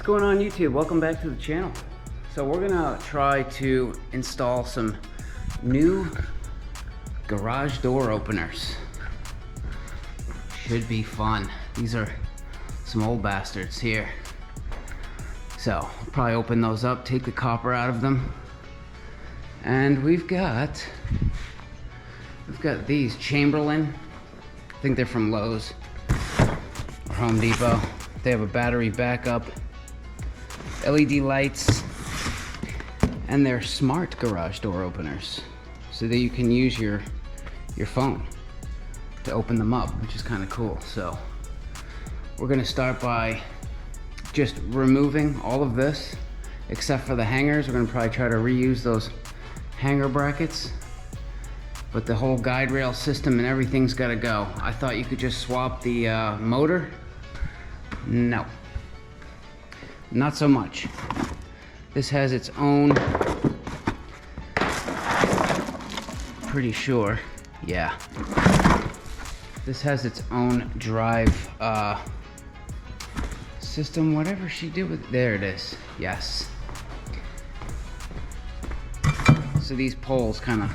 going on YouTube? Welcome back to the channel. So we're gonna try to install some new garage door openers. Should be fun. These are some old bastards here. So I'll probably open those up, take the copper out of them. And we've got these Chamberlain. I think they're from Lowe's or Home Depot. They have a battery backup, LED lights, and they're smart garage door openers, so that you can use your phone to open them up, which is kind of cool. So we're gonna start by just removing all of this except for the hangers. We're gonna probably try to reuse those hanger brackets, but the whole guide rail system and everything's gotta go. I thought you could just swap the motor. No, not so much. This has its own, pretty sure, yeah. This has its own drive system, whatever she did with, there it is, yes. So these poles kind of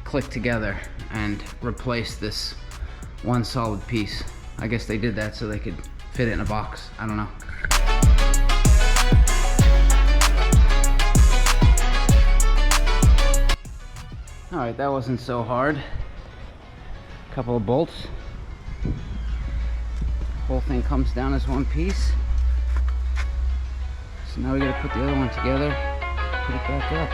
click together and replace this one solid piece. I guess they did that so they could fit it in a box. I don't know. All right, that wasn't so hard. Couple of bolts. Whole thing comes down as one piece. So now we gotta put the other one together, put it back up.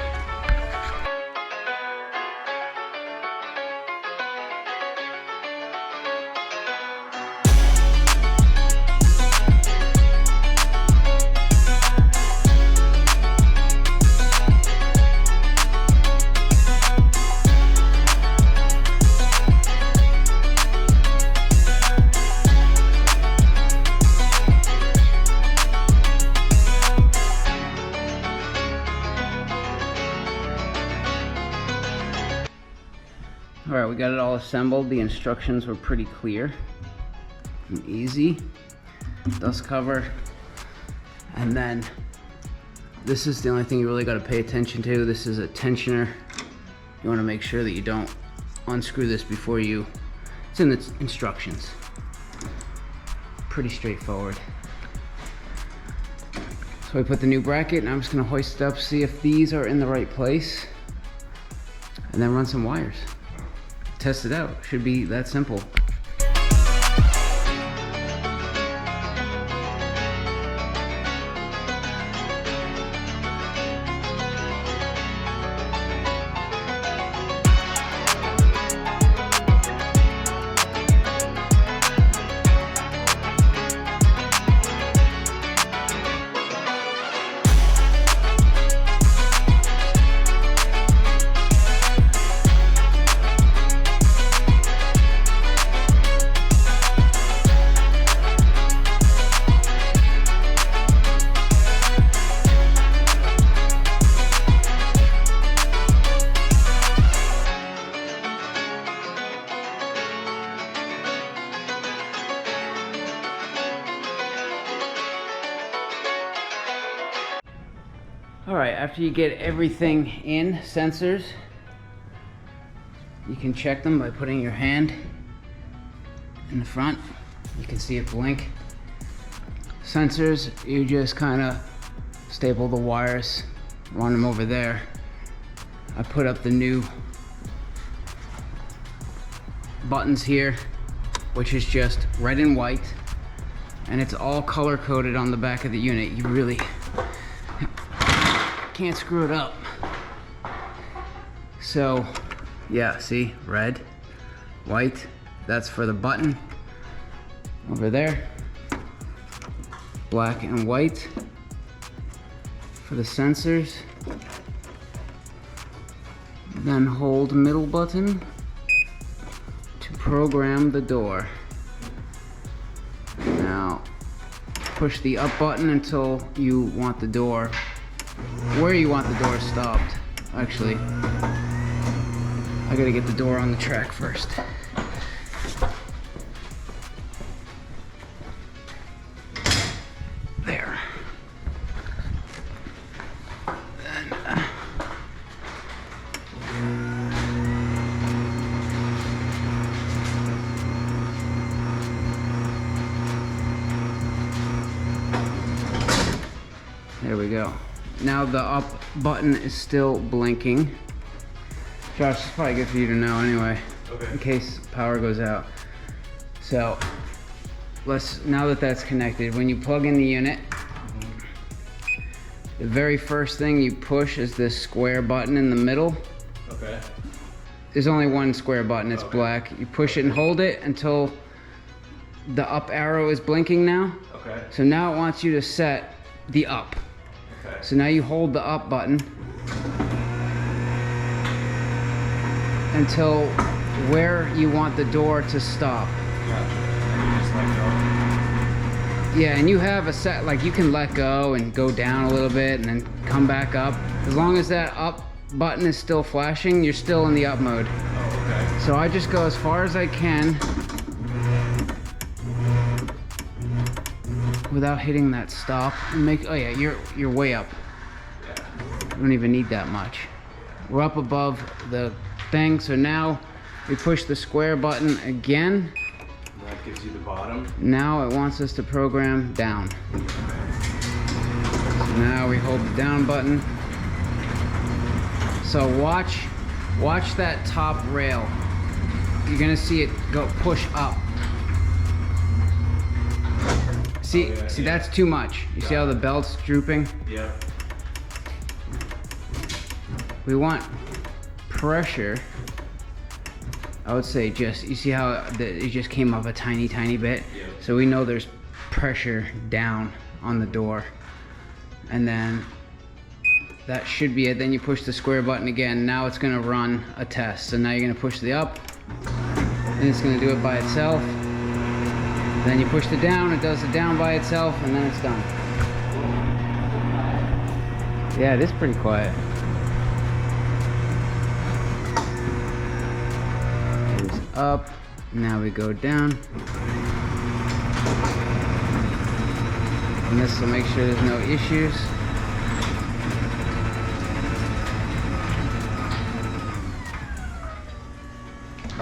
All right, we got it all assembled. The instructions were pretty clear and easy. Dust cover. And then this is the only thing you really got to pay attention to. This is a tensioner. You want to make sure that you don't unscrew this before you, it's in the instructions. Pretty straightforward. So I put the new bracket and I'm just going to hoist it up, see if these are in the right place, and then run some wires. Test it out. Should be that simple. All right, after you get everything in, sensors, you can check them by putting your hand in the front. You can see it blink. Sensors, you just kind of staple the wires, run them over there. I put up the new buttons here, which is just red and white, and it's all color coded on the back of the unit. You really can't screw it up. So yeah, see, red, white, that's for the button over there. Black and white for the sensors. Then hold middle button to program the door. Now push the up button until you want the door, where you want the door stopped. Actually, I gotta get the door on the track first. There. There we go. Now the up button is still blinking. Josh, it's probably good for you to know anyway, in case power goes out. So now that that's connected, when you plug in the unit, the very first thing you push is this square button in the middle. Okay. There's only one square button, it's black. You push it and hold it until the up arrow is blinking now. Okay. So now it wants you to set the up. Okay. So now you hold the up button until where you want the door to stop. Gotcha. And you just let go. Yeah, and you have a set, like you can let go and go down a little bit and then come back up. As long as that up button is still flashing, you're still in the up mode. Oh, okay. So I just go as far as I can without hitting that stop and oh yeah, you're way up. Yeah. You don't even need that much. We're up above the thing, so now we push the square button again. And that gives you the bottom. Now it wants us to program down. So now we hold the down button. So watch that top rail. You're gonna see it go push up. See, that's too much. You see how the belt's drooping? Yeah. We want pressure. I would say you see how it just came up a tiny bit? Yep. So we know there's pressure down on the door. And then that should be it. Then you push the square button again. Now it's gonna run a test. So now you're gonna push the up, and it's gonna do it by itself. Then you push the down, it does the down by itself, and then it's done. Yeah, it is pretty quiet. It's up, now we go down. And this will make sure there's no issues.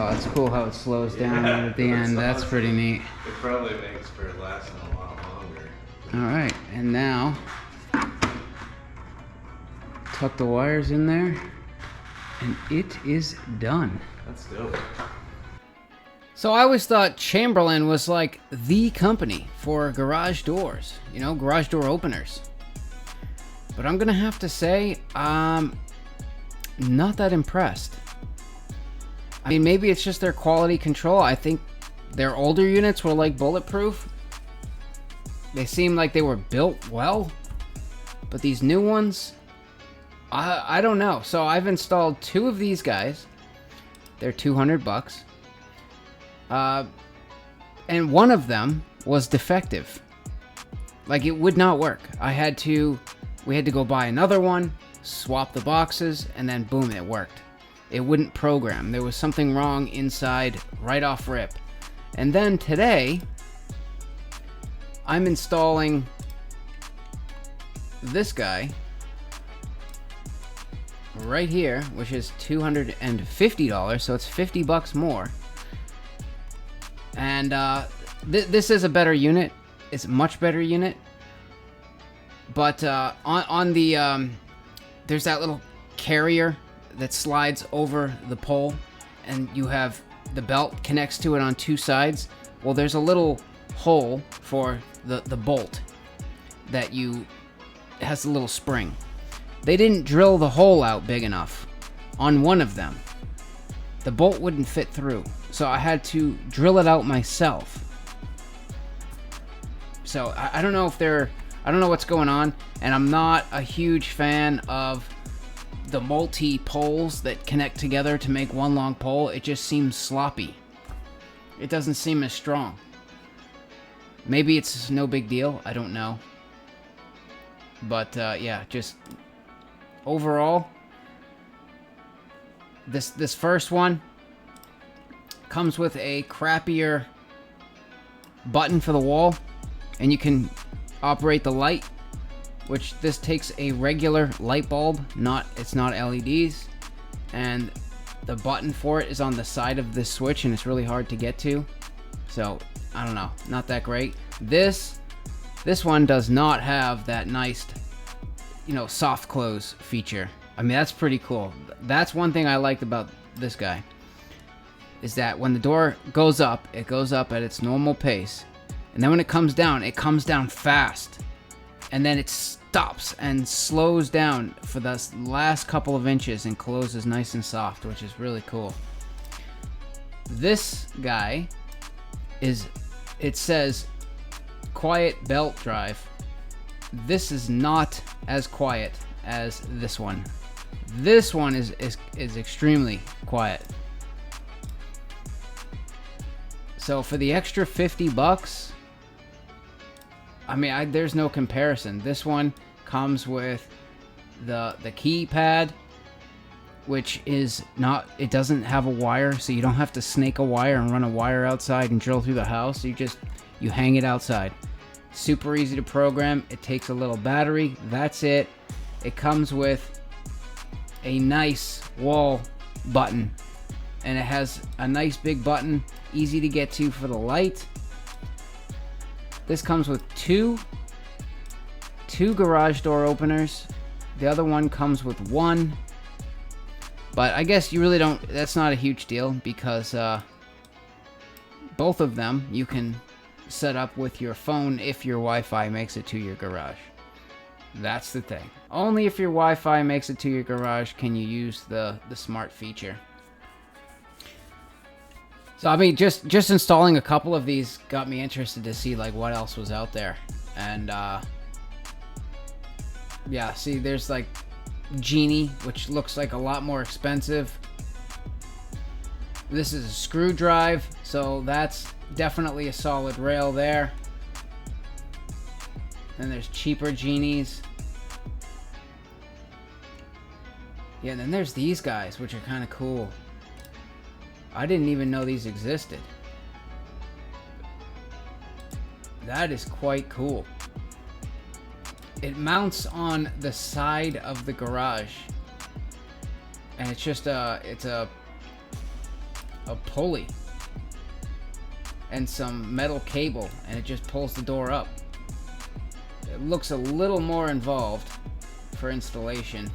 Oh, it's cool how it slows down at the end. That's pretty neat. It probably makes for lasting a lot longer. All right, and now tuck the wires in there, and it is done. That's dope. So I always thought Chamberlain was like the company for garage doors, you know, garage door openers. But I'm gonna have to say, not that impressed. I mean, maybe it's just their quality control. I think their older units were like bulletproof. They seemed like they were built well, but these new ones, I don't know. So I've installed 2 of these guys. They're $200. And one of them was defective. Like, it would not work. We had to go buy another one, swap the boxes, and then boom, it worked. It wouldn't program. There was something wrong inside right off rip. And then today, I'm installing this guy right here, which is $250, so it's $50 more. And this is a better unit. It's a much better unit. But on the there's that little carrier that slides over the pole, and you have the belt connects to it on 2 sides. Well, there's a little hole for the bolt that has a little spring. They didn't drill the hole out big enough on one of them. The bolt wouldn't fit through, so I had to drill it out myself. So I don't know I don't know what's going on, and I'm not a huge fan of the multi-poles that connect together to make one long pole. It just seems sloppy. It doesn't seem as strong. Maybe it's no big deal, I don't know. But yeah, just overall, this first one comes with a crappier button for the wall, and you can operate the light, which this takes a regular light bulb, it's not LEDs, and the button for it is on the side of this switch, and it's really hard to get to. So I don't know, not that great. This one does not have that nice you know, soft close feature. I mean, that's pretty cool. That's one thing I liked about this guy, is that when the door goes up, it goes up at its normal pace. And then when it comes down fast. And then it stops and slows down for the last couple of inches and closes nice and soft, which is really cool. This guy it says quiet belt drive. This is not as quiet as this one. This one is extremely quiet. So for the extra $50, I mean, there's no comparison. This one comes with the keypad, which is not, it doesn't have a wire, so you don't have to snake a wire and run a wire outside and drill through the house. You hang it outside. Super easy to program. It takes a little battery. That's it. It comes with a nice wall button, and it has a nice big button, easy to get to for the light. This comes with two garage door openers. The other one comes with one, but I guess you really don't, that's not a huge deal, because both of them you can set up with your phone if your Wi-Fi makes it to your garage. That's the thing. Only if your Wi-Fi makes it to your garage can you use the smart feature. So I mean, just installing a couple of these got me interested to see like what else was out there. And yeah, see, there's like Genie, which looks like a lot more expensive. This is a screw drive, so that's definitely a solid rail there. Then there's cheaper Genies. Yeah, then there's these guys, which are kind of cool. I didn't even know these existed. That is quite cool. It mounts on the side of the garage, and it's just a pulley and some metal cable, and it just pulls the door up. It looks a little more involved for installation,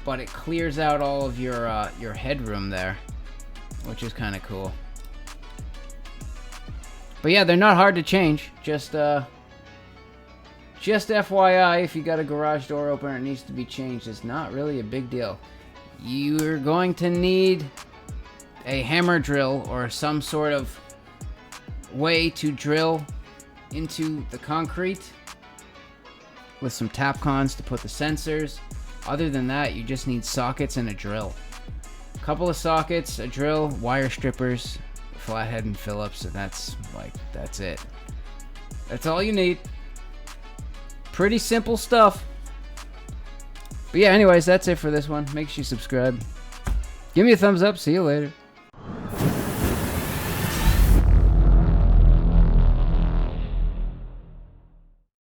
but it clears out all of your headroom there, which is kind of cool. But yeah, they're not hard to change. Just FYI, if you got a garage door opener that needs to be changed, it's not really a big deal. You're going to need a hammer drill or some sort of way to drill into the concrete with some Tapcons to put the sensors. Other than that, you just need sockets and a drill. A couple of sockets, a drill, wire strippers, flathead and Phillips, and that's it. That's all you need. Pretty simple stuff. But yeah, anyways, that's it for this one. Make sure you subscribe. Give me a thumbs up. See you later.